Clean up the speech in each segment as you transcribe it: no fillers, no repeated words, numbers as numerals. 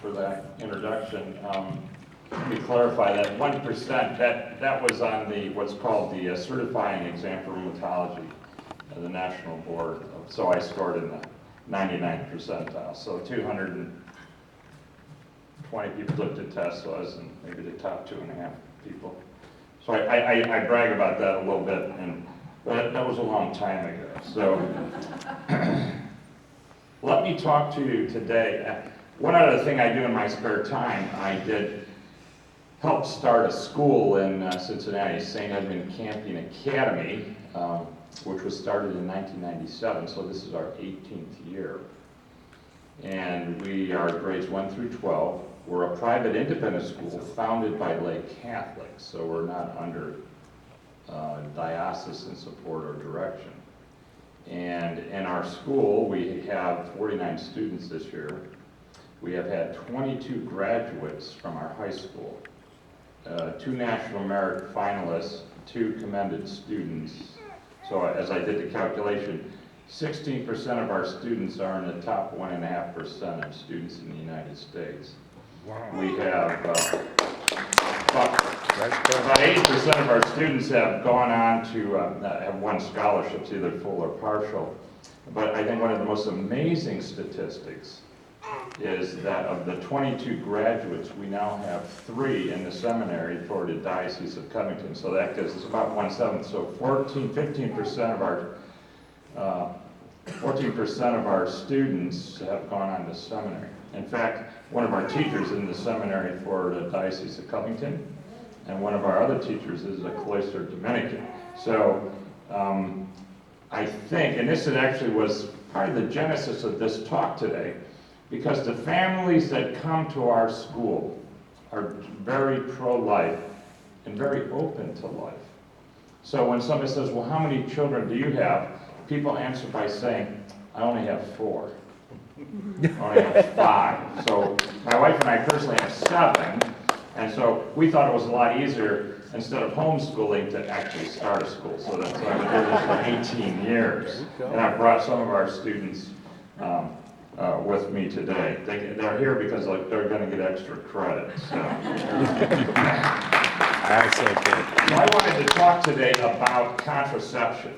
for that introduction. Let me clarify that 1%, that was on the, what's called the certifying exam for rheumatology, the national board. So I scored in the 99th percentile. So 220 people took the test, so I was in maybe the top 2.5 people. So I brag about that a little bit, and that was a long time ago. So let me talk to you today. One other thing I do in my spare time, I did help start a school in Cincinnati, St. Edmund Campion Academy, which was started in 1997, so this is our 18th year. And we are grades 1 through 12. We're a private independent school founded by lay Catholics, so we're not under diocesan support or direction. And in our school, we have 49 students this year. We have had 22 graduates from our high school, 2 National Merit finalists, 2 commended students. So as I did the calculation, 16% of our students are in the top 1.5% of students in the United States. Wow. We have about 80% of our students have gone on to have won scholarships, either full or partial. But I think one of the most amazing statistics is that of the 22 graduates, we now have 3 in the seminary for the Diocese of Covington. So that gives us about 1/7. So 15% of our students have gone on to seminary. In fact, one of our teachers in the seminary for the Diocese of Covington, and one of our other teachers is a cloistered Dominican. So I think, and this actually was part of the genesis of this talk today, because the families that come to our school are very pro-life and very open to life. So when somebody says, well, how many children do you have? People answer by saying, I only have 4. I only have 5. So my wife and I personally have 7. And so we thought it was a lot easier, instead of homeschooling, to actually start a school. So that's why we did this for 18 years. And I brought some of our students with me today. They're here because they're going to get extra credit. So. That's okay. So I wanted to talk today about contraception.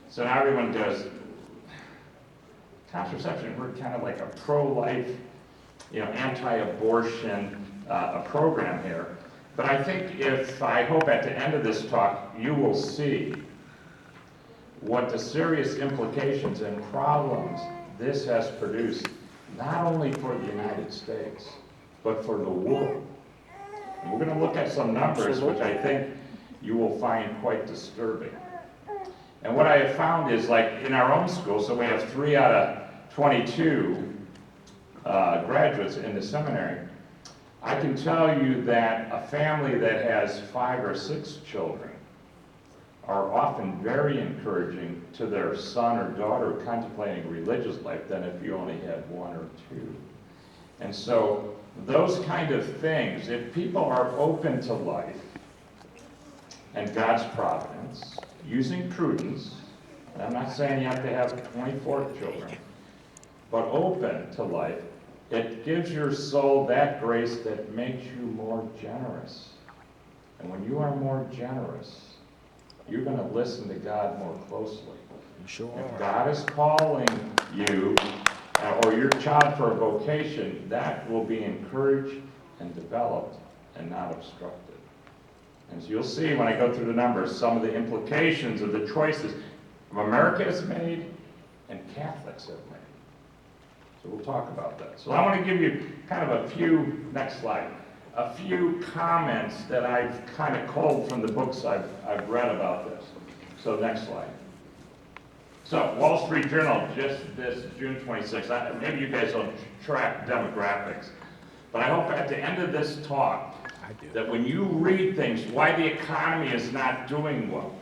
So now everyone goes, contraception, we're kind of like a pro-life, anti-abortion program here. But I think I hope at the end of this talk, you will see what the serious implications and problems this has produced, not only for the United States, but for the world. And we're going to look at some numbers, which I think you will find quite disturbing. And what I have found is, like in our own school, so we have 3 out of 22 graduates in the seminary. I can tell you that a family that has 5 or 6 children are often very encouraging to their son or daughter contemplating religious life than if you only had 1 or 2. And so those kind of things, if people are open to life and God's providence, using prudence, and I'm not saying you have to have 24 children, but open to life, it gives your soul that grace that makes you more generous. And when you are more generous, you're going to listen to God more closely. Sure. If God is calling you or your child for a vocation, that will be encouraged and developed and not obstructed. And so you'll see when I go through the numbers some of the implications of the choices America has made and Catholics have made. So we'll talk about that. So I want to give you kind of a few, next slide, a few comments that I've kind of culled from the books I've read about this. So next slide. So Wall Street Journal, just this June 26th. Maybe you guys don't track demographics, but I hope at the end of this talk that when you read things, why the economy is not doing well,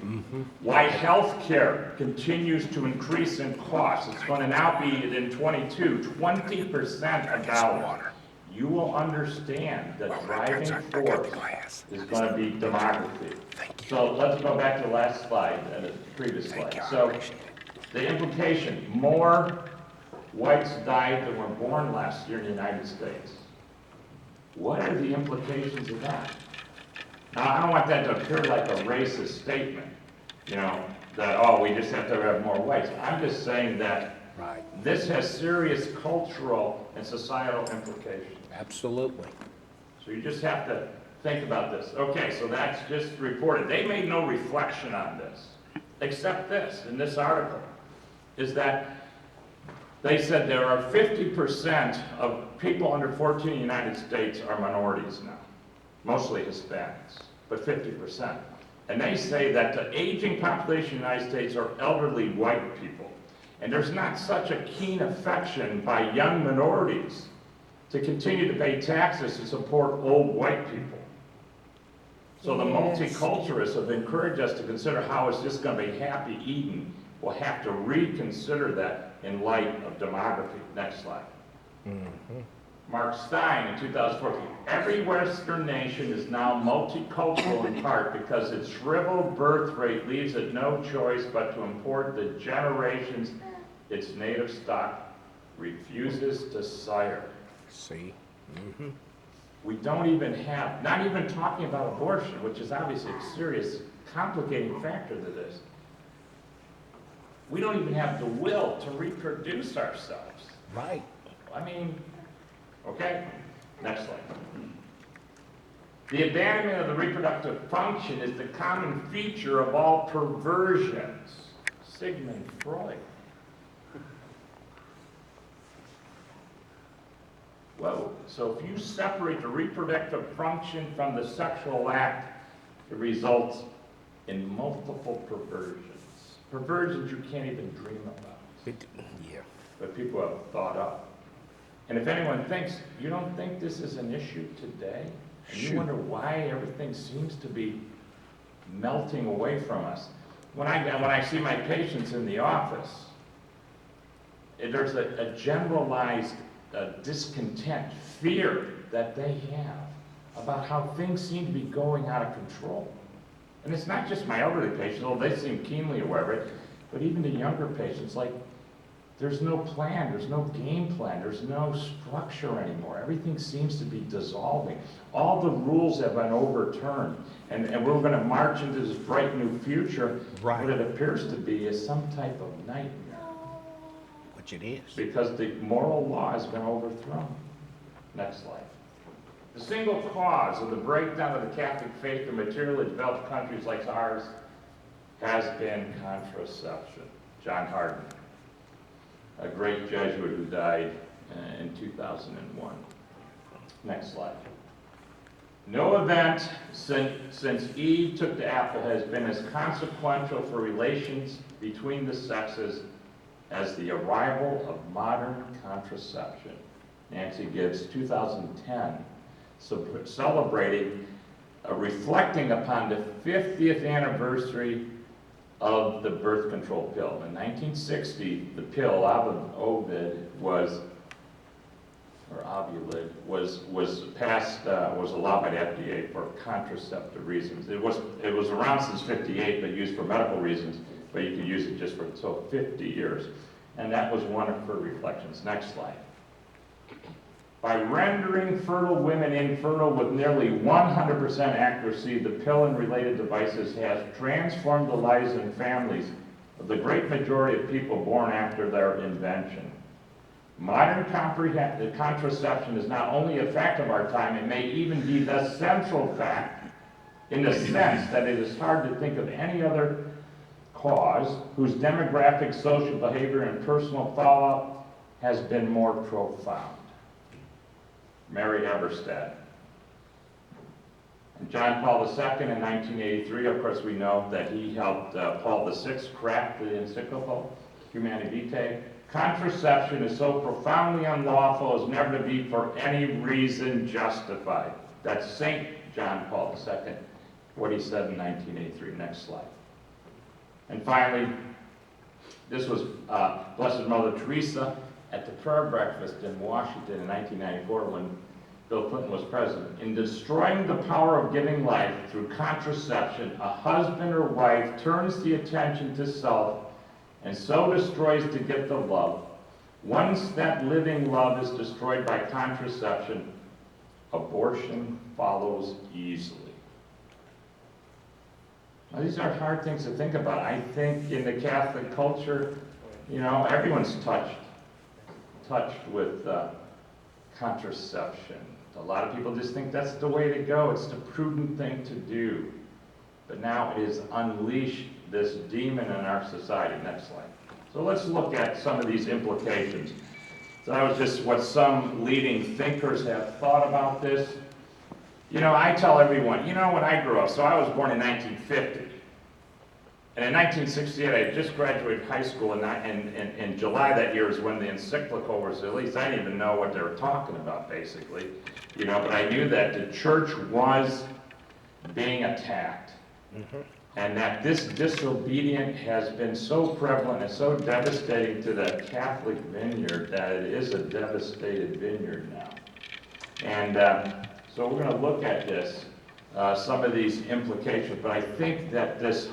why health care continues to increase in cost. It's going to now be in 22, 20% a dollar. You will understand that driving force is going to be demography. So let's go back to the last slide, the previous slide. So the implication, more whites died that were born last year in the United States. What are the implications of that? Now, I don't want that to appear like a racist statement, you know, that, oh, we just have to have more whites. I'm just saying that this has serious cultural and societal implications. Absolutely. So you just have to think about this. Okay, so that's just reported. They made no reflection on this, except this, in this article, is that they said there are 50% of people under 14 in the United States are minorities now, mostly Hispanics, but 50%. And they say that the aging population in the United States are elderly white people. And there's not such a keen affection by young minorities to continue to pay taxes to support old white people. So the multiculturalists have encouraged us to consider how it's just going to be happy Eden. We'll have to reconsider that in light of demography. Next slide. Mark Stein in 2014, every Western nation is now multicultural in part because its shriveled birth rate leaves it no choice but to import the generations its native stock refuses to sire. See? We don't even have, not even talking about abortion, which is obviously a serious, complicating factor to this. We don't even have the will to reproduce ourselves. Right. I mean, okay, next slide. The abandonment of the reproductive function is the common feature of all perversions. Sigmund Freud. Whoa, so if you separate the reproductive function from the sexual act, it results in multiple perversions. Perversions you can't even dream about. But people have thought up. And if anyone thinks, you don't think this is an issue today? And you wonder why everything seems to be melting away from us. When I see my patients in the office, there's a generalized discontent, fear that they have about how things seem to be going out of control. And it's not just my elderly patients, although they seem keenly aware of it, but even the younger patients, like, there's no plan, there's no game plan, there's no structure anymore. Everything seems to be dissolving. All the rules have been overturned, and we're going to march into this bright new future. What it appears to be is some type of nightmare. Which it is. Because the moral law has been overthrown. Next slide. The single cause of the breakdown of the Catholic faith in materially developed countries like ours has been contraception. John Hardin, a great Jesuit who died in 2001. Next slide. No event since Eve took the apple has been as consequential for relations between the sexes as the arrival of modern contraception. Nancy Gibbs, 2010, celebrating, reflecting upon the 50th anniversary of the birth control pill. In 1960, the pill, Ovid, was passed, was allowed by the FDA for contraceptive reasons. It was around since 58, but used for medical reasons, but you could use it just for, so 50 years. And that was one of her reflections. Next slide. By rendering fertile women infertile with nearly 100% accuracy, the pill and related devices has transformed the lives and families of the great majority of people born after their invention. Modern contraception is not only a fact of our time, it may even be the central fact, in the sense that it is hard to think of any other cause whose demographic, social behavior, and personal fallout has been more profound. Mary Eberstadt. And John Paul II in 1983, of course we know that he helped Paul VI craft the encyclical Humanae Vitae. Contraception is so profoundly unlawful as never to be for any reason justified. That's St. John Paul II, what he said in 1983. Next slide. And finally, this was Blessed Mother Teresa at the prayer breakfast in Washington in 1994 when Bill Clinton was president. In destroying the power of giving life through contraception, a husband or wife turns the attention to self and so destroys to get the love Once that living love is destroyed by contraception, abortion follows easily. Now, these are hard things to think about. I think in the Catholic culture, you know, everyone's touched with contraception. A lot of people just think that's the way to go. It's the prudent thing to do. But now it has unleashed this demon in our society. Next slide. So let's look at some of these implications. So that was just what some leading thinkers have thought about this. You know, I tell everyone, you know, when I grew up, so I was born in 1950. And in 1968, I had just graduated high school, and in July that year is when the encyclical was released. I didn't even know what they were talking about, basically. You know, but I knew that the church was being attacked. And that this disobedience has been so prevalent and so devastating to the Catholic vineyard that it is a devastated vineyard now. And so we're going to look at this, some of these implications, but I think that this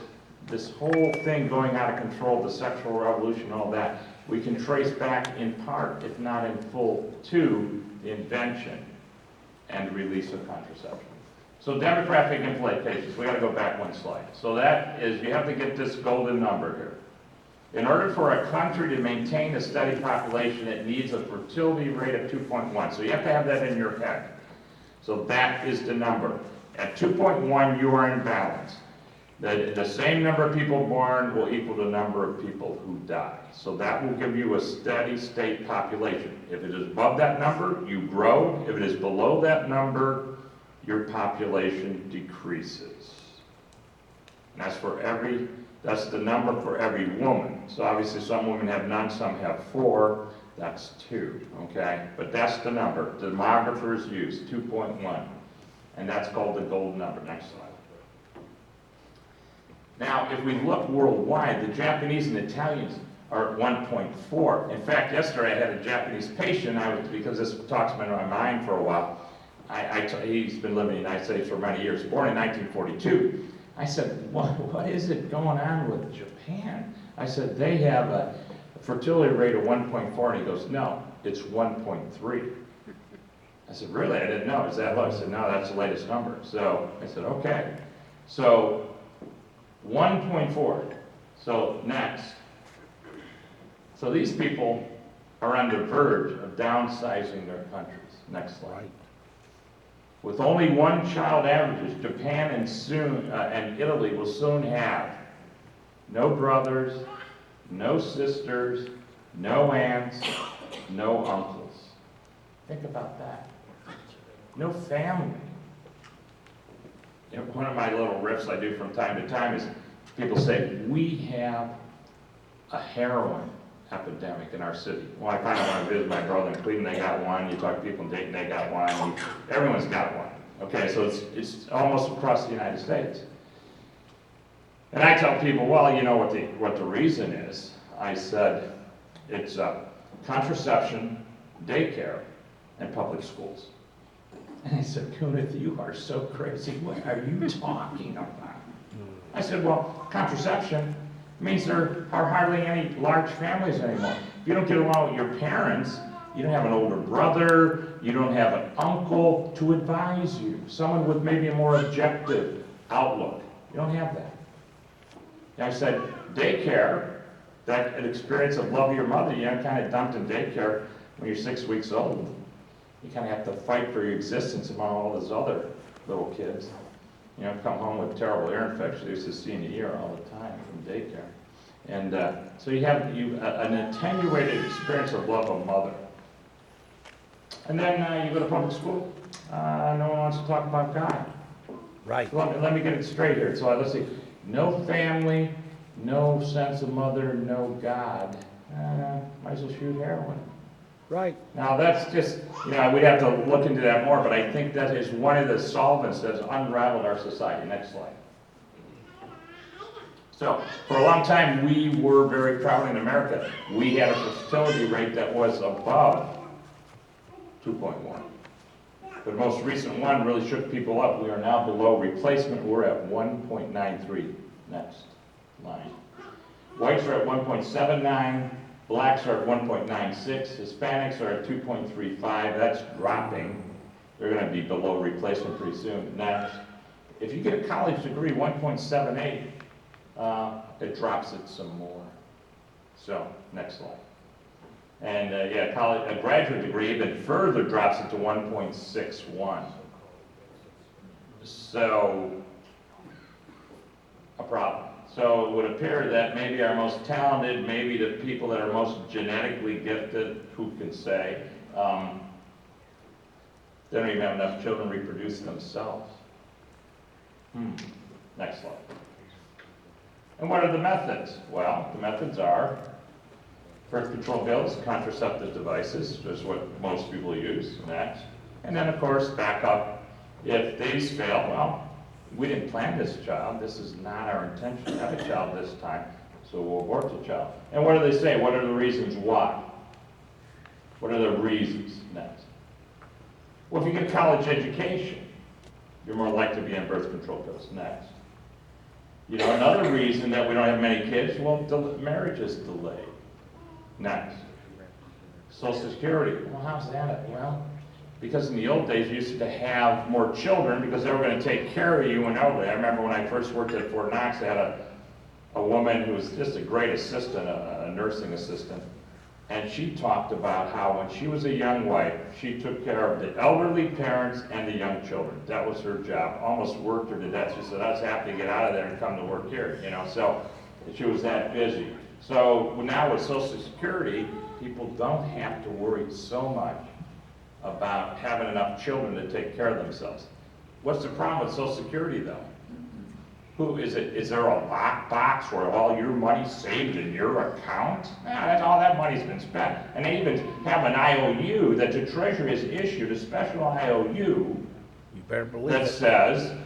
whole thing going out of control, the sexual revolution, all that, we can trace back in part, if not in full, to the invention and release of contraception. So demographic implications, we got to go back one slide. So that is, you have to get this golden number here. In order for a country to maintain a steady population, it needs a fertility rate of 2.1. So you have to have that in your head. So that is the number. At 2.1, you are in balance. The same number of people born will equal the number of people who die. So that will give you a steady state population. If it is above that number, you grow. If it is below that number, your population decreases. And that's the number for every woman. So obviously some women have none, some have 4, that's 2, okay? But that's the number demographers use, 2.1. And that's called the gold number. Next slide. Now, if we look worldwide, the Japanese and Italians are at 1.4. In fact, yesterday I had a Japanese patient, because this talk's been on my mind for a while. He's been living in the United States for many years, born in 1942. I said, what is it going on with Japan? I said, they have a fertility rate of 1.4, and he goes, no, it's 1.3. I said, really? I didn't know. Is that low? I said, no, that's the latest number. So I said, okay. So 1.4. So next. So these people are on the verge of downsizing their countries. Next slide. With only one child averages, Japan and Italy will soon have no brothers, no sisters, no aunts, no uncles. Think about that. No family. You know, one of my little riffs I do from time to time is people say, we have a heroin epidemic in our city. Well, I finally want to visit my brother in Cleveland, they got one. You talk to people in Dayton, they got one. Everyone's got one. Okay, so it's almost across the United States. And I tell people, well, you know what the reason is. I said, it's contraception, daycare, and public schools. And I said, Kunath, you are so crazy. What are you talking about? I said, well, contraception means there are hardly any large families anymore. If you don't get along with your parents, you don't have an older brother, you don't have an uncle to advise you, someone with maybe a more objective outlook. You don't have that. And I said, daycare, that experience of love of your mother, you know, kind of dumped in daycare when you're 6 weeks old. You kind of have to fight for your existence among all those other little kids. You know, come home with terrible ear infections. They used to see in the ear all the time from daycare. And so you have an attenuated experience of love of mother. And then you go to public school. No one wants to talk about God. Right. So let me get it straight here. So let's see. No family, no sense of mother, no God. Might as well shoot heroin. Right. Now that's just, you know, we'd have to look into that more, but I think that is one of the solvents that's unraveled our society. Next slide. So, for a long time, we were very proud in America. We had a fertility rate that was above 2.1. The most recent one really shook people up. We are now below replacement. We're at 1.93. Next line. Whites are at 1.79. Blacks are at 1.96, Hispanics are at 2.35, that's dropping. They're gonna be below replacement pretty soon. Next, if you get a college degree, 1.78, it drops it some more. So, next slide. And yeah, a graduate degree even further drops it to 1.61. So, a problem. So it would appear that maybe our most talented, maybe the people that are most genetically gifted, who can say, they don't even have enough children to reproduce themselves. Next slide. And what are the methods? Well, the methods are birth control pills, contraceptive devices, is what most people use. Next. And then, of course, back up. If these fail, well, we didn't plan this child. This is not our intention to have a child this time, so we'll abort the child. And what do they say? What are the reasons why? What are the reasons? Next. Well, if you get a college education, you're more likely to be on birth control pills. Next. You know, another reason that we don't have many kids, well, marriage is delayed. Next. Social Security. Well, how's that? Well, because in the old days, you used to have more children because they were going to take care of you when elderly. I remember when I first worked at Fort Knox, I had a woman who was just a great assistant, a nursing assistant, and she talked about how when she was a young wife, she took care of the elderly parents and the young children. That was her job. Almost worked her to death. She said, I was happy to get out of there and come to work here, you know, so she was that busy. So now with Social Security, people don't have to worry so much about having enough children to take care of themselves. What's the problem with Social Security, though? Who is it? Is there a lockbox where all your money's saved in your account? Nah, all that money's been spent. And they even have an IOU that the Treasury has issued, a special IOU, You better believe that it. says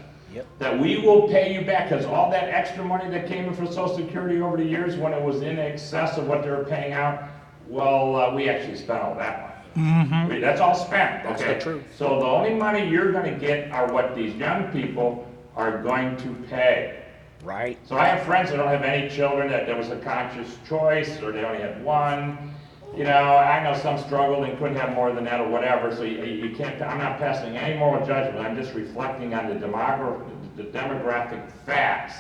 that we will pay you back, because all that extra money that came in for Social Security over the years when it was in excess of what they were paying out, well, we actually spent all that money. That's all spent, okay? That's the truth. So the only money you're gonna get are what these young people are going to pay. Right. So I have friends that don't have any children, that there was a conscious choice, or they only had one. You know, I know some struggled and couldn't have more than that or whatever, so you can't, I'm not passing any moral judgment, I'm just reflecting on the demographic facts,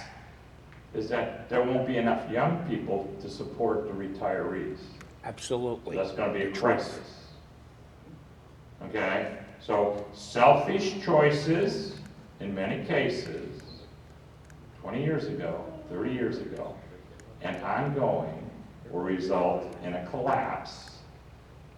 is that there won't be enough young people to support the retirees. Absolutely. So that's gonna be a crisis. Okay, so selfish choices, in many cases, 20 years ago, 30 years ago, and ongoing, will result in a collapse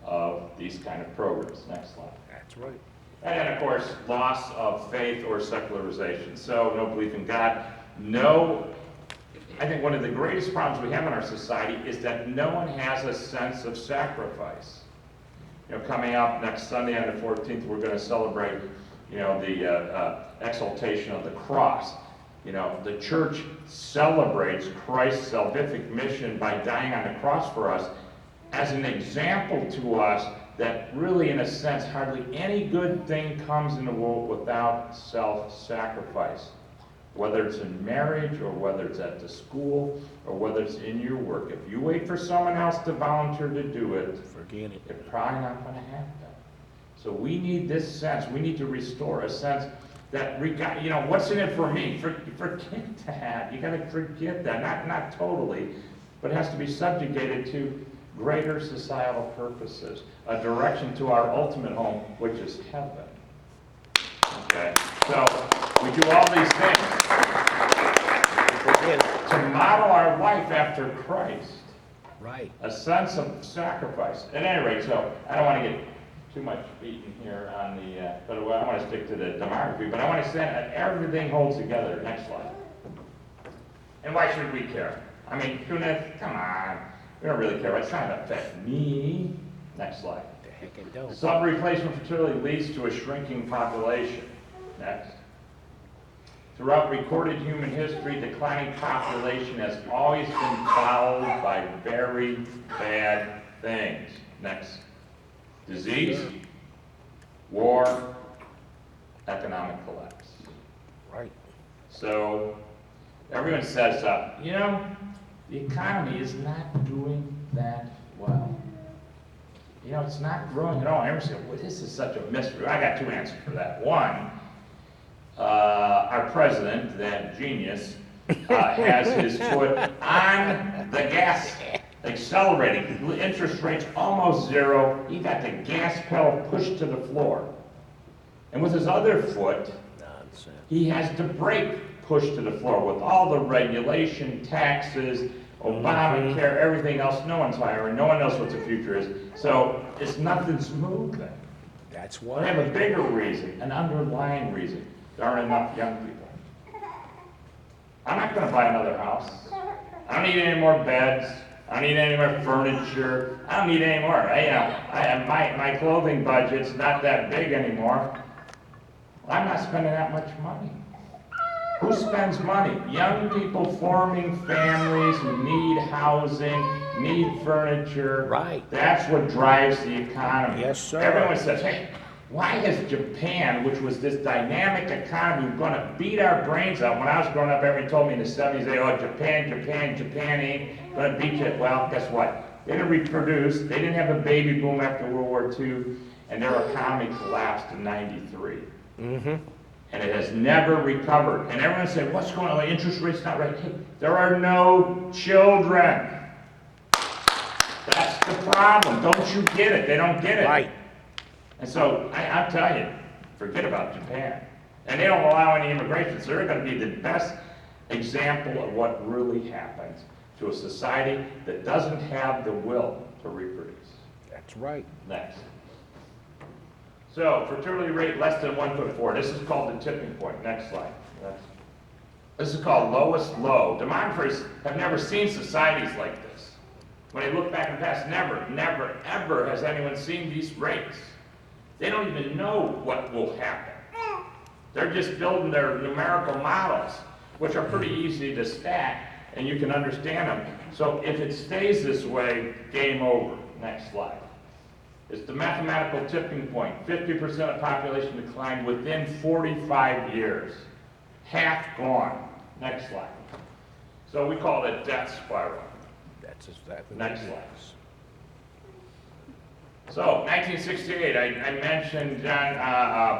of these kind of programs. Next slide. That's right. And then, of course, loss of faith or secularization. So, no belief in God. No, I think one of the greatest problems we have in our society is that no one has a sense of sacrifice. You know, coming up next Sunday on the 14th, we're going to celebrate, you know, the exaltation of the cross. You know, the church celebrates Christ's salvific mission by dying on the cross for us as an example to us that really, in a sense, hardly any good thing comes in the world without self-sacrifice. Whether it's in marriage, or whether it's at the school, or whether it's in your work. If you wait for someone else to volunteer to do it, Forget it. it's probably not going to happen. So we need this sense, we need to restore a sense that, you know, what's in it for me? Forget that. You got to forget that. Not totally, but it has to be subjugated to greater societal purposes, a direction to our ultimate home, which is heaven. Okay, so we do all these things to model our life after Christ. Right. A sense of sacrifice. At any rate, so I don't want to get too much beaten here on the, but I want to stick to the demography, but I want to say that everything holds together. Next slide. And why should we care? I mean, Kunath, come on. We don't really care. It's not going to affect me. Next slide. The heck it don't. Sub-replacement fertility leads to a shrinking population. Next. Throughout recorded human history, declining population has always been followed by very bad things. Next. Disease, war, economic collapse. Right. So everyone says, you know, the economy is not doing that Well, you know, it's not growing at all. I ever say, well, this is such a mystery. I got two answers for that. One, our president, that genius, has his foot on the gas, accelerating. Interest rates almost zero. He got the gas pedal pushed to the floor. And with his other foot, Nonsense. he has the brake pushed to the floor with all the regulation, taxes, Obamacare, everything else. No one's hiring. No one knows what the future is. So it's nothing's moving. That's Well, I have a why. bigger reason, an underlying reason. There aren't enough young people. I'm not going to buy another house. I don't need any more beds. I don't need any more furniture. I don't need any more. My clothing budget's not that big anymore. I'm not spending that much money. Who spends money? Young people forming families who need housing, need furniture. Right. That's what drives the economy. Yes, sir. Everyone says, hey, why has Japan, which was this dynamic economy, going to beat our brains out? When I was growing up, everyone told me in the 70s, oh, Japan ain't going to beat you. Well, guess what? They didn't reproduce. They didn't have a baby boom after World War II, and their economy collapsed in '93. Mm-hmm. And it has never recovered. And everyone said, what's going on? The interest rate's not right. Hey, there are no children. That's the problem. Don't you get it? They don't get it. Right. And so I'll tell you, forget about Japan. And they don't allow any immigration. So they're going to be the best example of what really happens to a society that doesn't have the will to reproduce. That's right. Next. So, fertility rate less than 1.4. This is called the tipping point. Next slide. Next. This is called lowest low. Demographers have never seen societies like this. When they look back in the past, never, ever has anyone seen these rates. They don't even know what will happen. They're just building their numerical models, which are pretty easy to stack, and you can understand them. So if it stays this way, game over. Next slide. It's the mathematical tipping point. 50% of population decline within 45 years. Half gone. Next slide. So we call it a death spiral. That's exactly. Next what it slide. is. So, 1968, I mentioned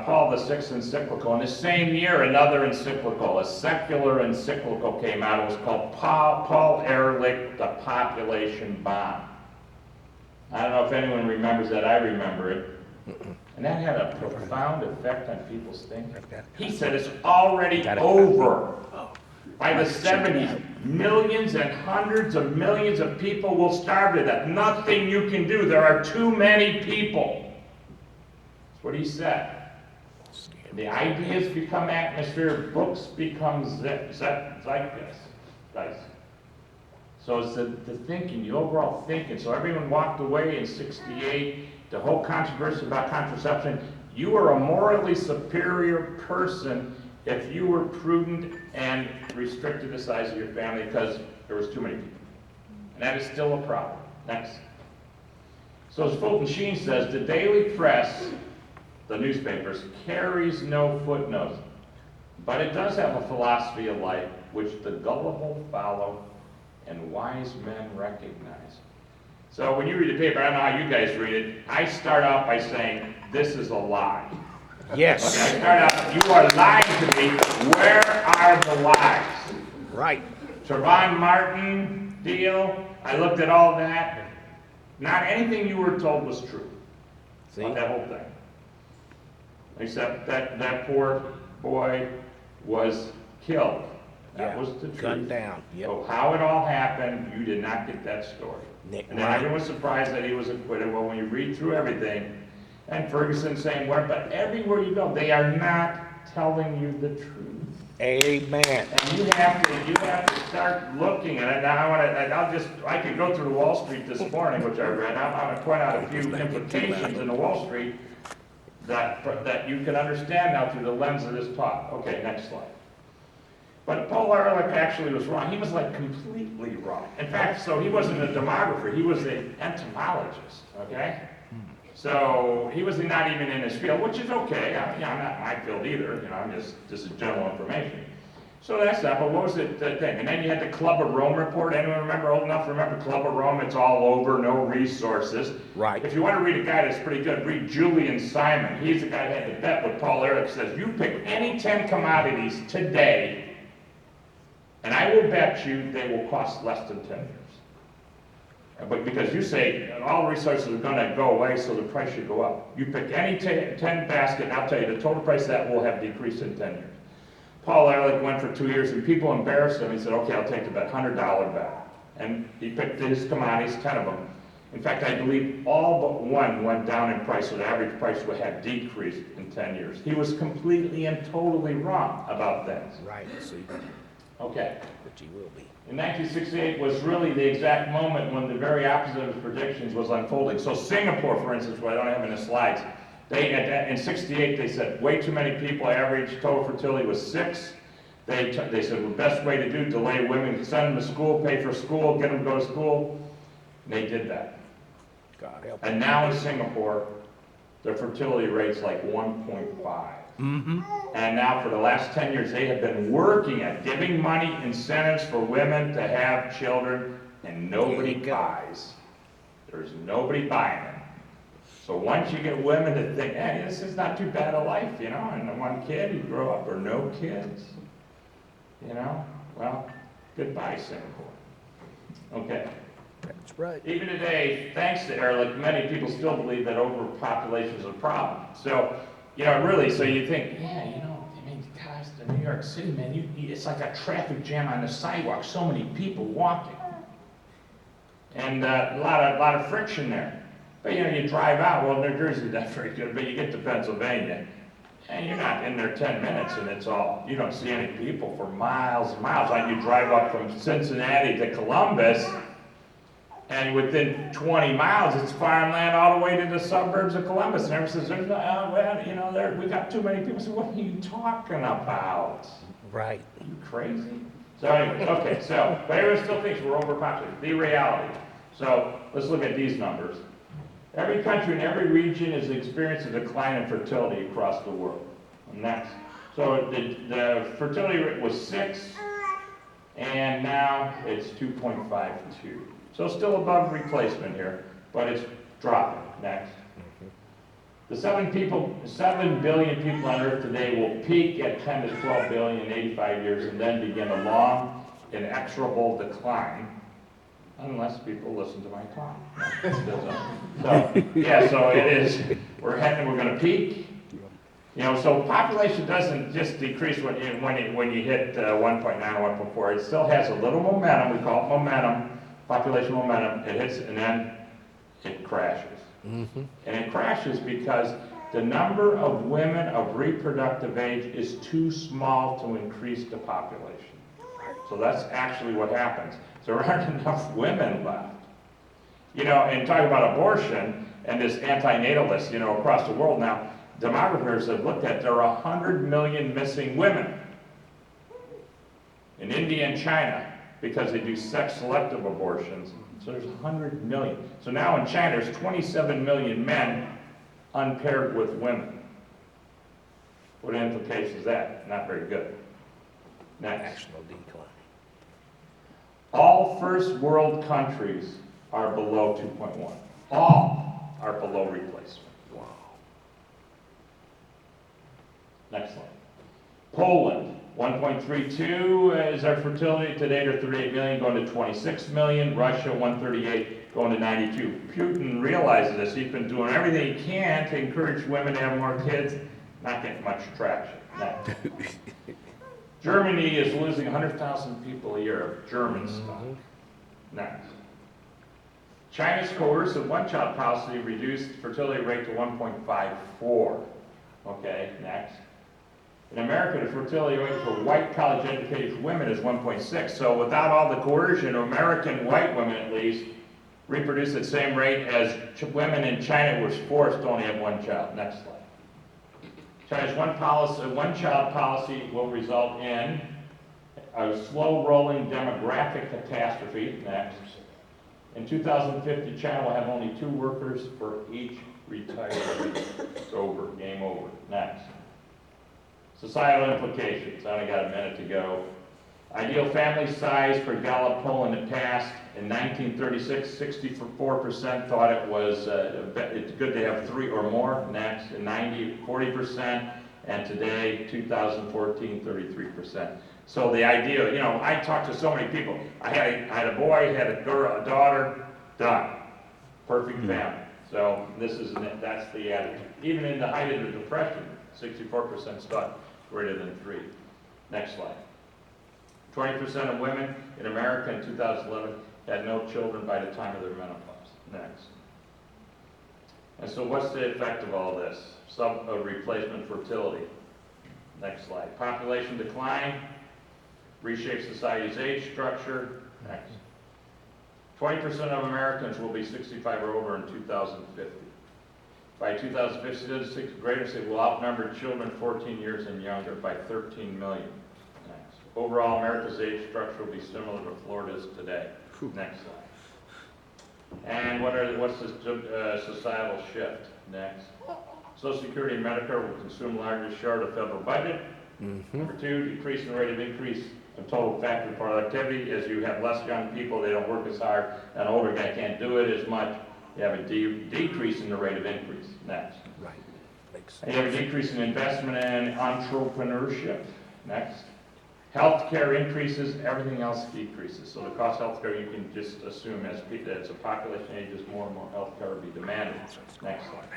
Paul VI encyclical. In the same year, another encyclical, a secular encyclical came out. It was called Paul Ehrlich, The Population Bomb. I don't know if anyone remembers that. I remember it. And that had a profound effect on people's thinking. He said it's already over. By the 70s, millions and hundreds of millions of people will starve to death. Nothing you can do. There are too many people. That's what he said. The ideas become atmosphere, books become zeitgeist. So it's the thinking, the overall thinking. So everyone walked away in '68. The whole controversy about contraception. You were a morally superior person if you were prudent and restricted the size of your family because there was too many people. And that is still a problem. Next. So as Fulton Sheen says, the daily press, the newspapers, carries no footnotes. But it does have a philosophy of life which the gullible follow and wise men recognize. So when you read the paper, I don't know how you guys read it, I start out by saying, this is a lie. Yes. Okay, I start out, you are lying to me. Where are the lies? Right. Trayvon Martin deal, I looked at all that. Not anything you were told was true. See? About that whole thing. Except that poor boy was killed. That was the truth. Gunned down. Yep. So how it all happened, you did not get that story. Nick, And then right. everyone was surprised that he was acquitted. Well, when you read through everything, and Ferguson same word, but everywhere you go, they are not telling you the truth. Amen. And you have to start looking at it. Now I could go through Wall Street this morning, which I read. I'm going to point out a few implications in the Wall Street that you can understand now through the lens of this talk. Okay, next slide. But Paul Ehrlich actually was wrong. He was like completely wrong. In fact, so he wasn't a demographer. He was an entomologist, okay? So he was not even in his field, which is okay. I'm not in my field either. I'm just, this is general information. So that's that, but what was the thing? And then you had the Club of Rome report. Anyone remember, old enough to remember Club of Rome? It's all over, no resources. Right. If you want to read a guy that's pretty good, read Julian Simon. He's the guy that had the bet with Paul Ehrlich. Says, you pick any 10 commodities today, and I will bet you they will cost less than 10 years. But because you say all resources are going to go away, so the price should go up. You pick any 10 basket, and I'll tell you the total price of that will have decreased in 10 years. Paul Ehrlich went for 2 years, and people embarrassed him. He said, okay, I'll take the bet, $100 bet. And he picked his commodities, 10 of them. In fact, I believe all but one went down in price, so the average price would have decreased in 10 years. He was completely and totally wrong about things. Right, see, Okay. but you will be. In 1968 was really the exact moment when the very opposite of his predictions was unfolding. So Singapore, for instance, what I don't have in the slides, in 68 they said way too many people, average total fertility was 6. They said the best way to do, delay women, send them to school, pay for school, get them to go to school. And they did that. God help. And now in Singapore, the fertility rate's like 1.5. Mm-hmm. And now for the last 10 years, they have been working at giving money incentives for women to have children, and nobody buys. There's nobody buying them. So once you get women to think, hey, this is not too bad a life, you know, and one kid, you grow up, or no kids, you know, well, goodbye, Singapore. Okay. That's right. Even today, thanks to Ehrlich, many people still believe that overpopulation is a problem. So, you know, really, so you think, yeah, you know, I mean, gosh, the New York City, man, it's like a traffic jam on the sidewalk, so many people walking. And a lot of friction there. But, you know, you drive out, well, New Jersey's not very good, but you get to Pennsylvania, and you're not in there 10 minutes, and it's all, you don't see any people for miles and miles. Like you drive up from Cincinnati to Columbus, and within 20 miles, it's farmland all the way to the suburbs of Columbus. And everyone says, there's no, well, you know, we got too many people. So what are you talking about? Right. Are you crazy? So anyway, okay, so, but everyone still thinks we're overpopulated. The reality. So let's look at these numbers. Every country and every region is experiencing a decline in fertility across the world. And that's, so the fertility rate was 6, and now it's 2.52. So still above replacement here, but it's dropping. Next. The 7 billion people on Earth today will peak at 10 to 12 billion in 85 years and then begin a long, inexorable decline, unless people listen to my talk. So, yeah, so it is, we're going to peak. You know, so population doesn't just decrease when you hit 1.9 or 1.4. It still has a little momentum. We call it momentum, population momentum. It hits and then it crashes. Mm-hmm. And it crashes because the number of women of reproductive age is too small to increase the population. So that's actually what happens. There aren't enough women left. You know, and talking about abortion and this anti-natalist, you know, across the world now, demographers have looked at, there are 100 million missing women in India and China because they do sex-selective abortions. So there's 100 million. So now in China, there's 27 million men unpaired with women. What implications is that? Not very good. Next. National decline. All first world countries are below 2.1. All are below replacement. Wow. Next slide. Poland, 1.32 is our fertility. Today they're 38 million, going to 26 million. Russia, 138, going to 92. Putin realizes this. He's been doing everything he can to encourage women to have more kids. Not getting much traction. Next. Germany is losing 100,000 people a year of German stock. Next. China's coercive one-child policy reduced fertility rate to 1.54. Okay, next. In America, the fertility rate for white college-educated women is 1.6. So without all the coercion, American white women at least reproduce at the same rate as women in China were forced to only have one child. Next slide. China's one-child policy will result in a slow-rolling demographic catastrophe. Next. In 2050, China will have only 2 workers for each retiree. It's over. Game over. Next. Societal implications, I only got a minute to go. Ideal family size for Gallup poll in the past, in 1936, 64% thought it was it's good to have 3 or more. Next, in 90, 40%, and today, 2014, 33%. So the idea, you know, I talked to so many people. I had a boy, had a girl, a daughter, done, perfect family. So that's the attitude. Even in the height of the Depression, 64% thought greater than 3. Next slide. 20% of women in America in 2011 had no children by the time of their menopause. Next. And so what's the effect of all this? Replacement fertility. Next slide. Population decline, reshape society's age structure. Next. 20% of Americans will be 65 or over in 2050. By 2050, statistics greater say will outnumber children 14 years and younger by 13 million. Next. Overall, America's age structure will be similar to Florida's today. Next slide. And what's the societal shift? Next. Social Security and Medicare will consume largest share of the federal budget. Number 2, decrease in the rate of increase of total factory productivity. As you have less young people, they don't work as hard. An older guy can't do it as much. You have a decrease in the rate of increase. Next. Right. Makes And you have a decrease in investment and entrepreneurship. Next. Healthcare increases, everything else decreases. So the cost of healthcare, you can just assume as the population ages, more and more healthcare will be demanded. Next slide.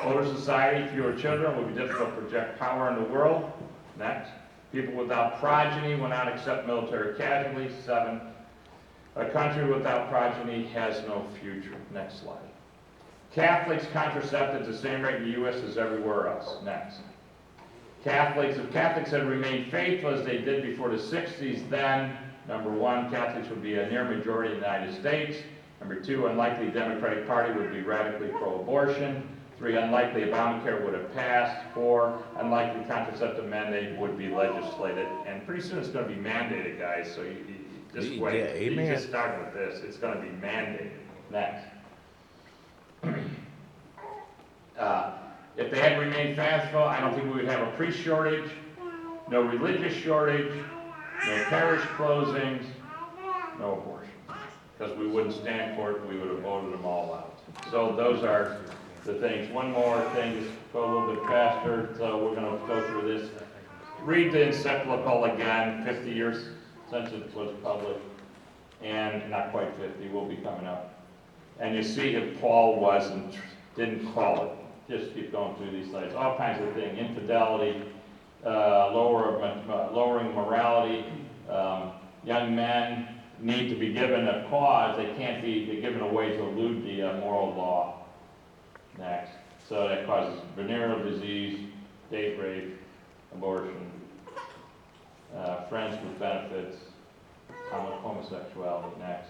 Older society, fewer children, will be difficult to project power in the world. Next. People without progeny will not accept military casualties. 7. A country without progeny has no future. Next slide. Catholics contracept at the same rate in the U.S. as everywhere else. Next. If Catholics had remained faithful as they did before the 60s, then, number 1, Catholics would be a near majority in the United States. Number 2, unlikely Democratic Party would be radically pro-abortion. 3, unlikely Obamacare would have passed. 4, unlikely contraceptive mandate would be legislated. And pretty soon it's going to be mandated, guys, so you just wait. Yeah, amen. You just start with this. It's going to be mandated. Next. If they had remained faithful, I don't think we would have a priest shortage, no religious shortage, no parish closings, no abortion. Because we wouldn't stand for it, we would have voted them all out. So those are the things. One more thing, just go a little bit faster, so we're going to go through this. Read the encyclical again, 50 years since it was published, and not quite 50, will be coming up. And you see if Paul didn't call it. Just keep going through these slides. All kinds of things, infidelity, lowering morality. Young men need to be given a cause. They can't be given a way to elude the moral law. Next. So that causes venereal disease, date rape, abortion, friends with benefits, homosexuality. Next.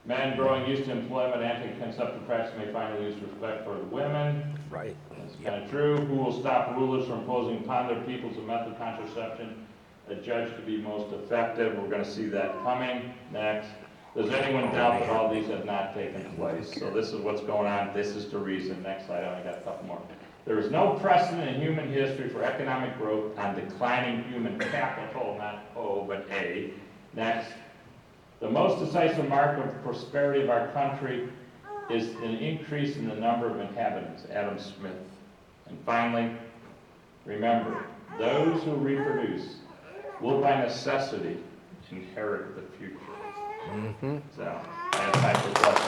Men growing used to employment, anti-conceptive practice may finally lose respect for the women. Right. That's kind of true. Who will stop rulers from imposing upon their peoples a method of contraception adjudged to be most effective? We're going to see that coming. Next. Does anyone doubt that all these have not taken place? So this is what's going on. This is the reason. Next slide. I only got a couple more. There is no precedent in human history for economic growth on declining human capital, not O, but A. Next. The most decisive mark of prosperity of our country is an increase in the number of inhabitants, Adam Smith. And finally, remember, those who reproduce will by necessity inherit the future. So, I have time for questions.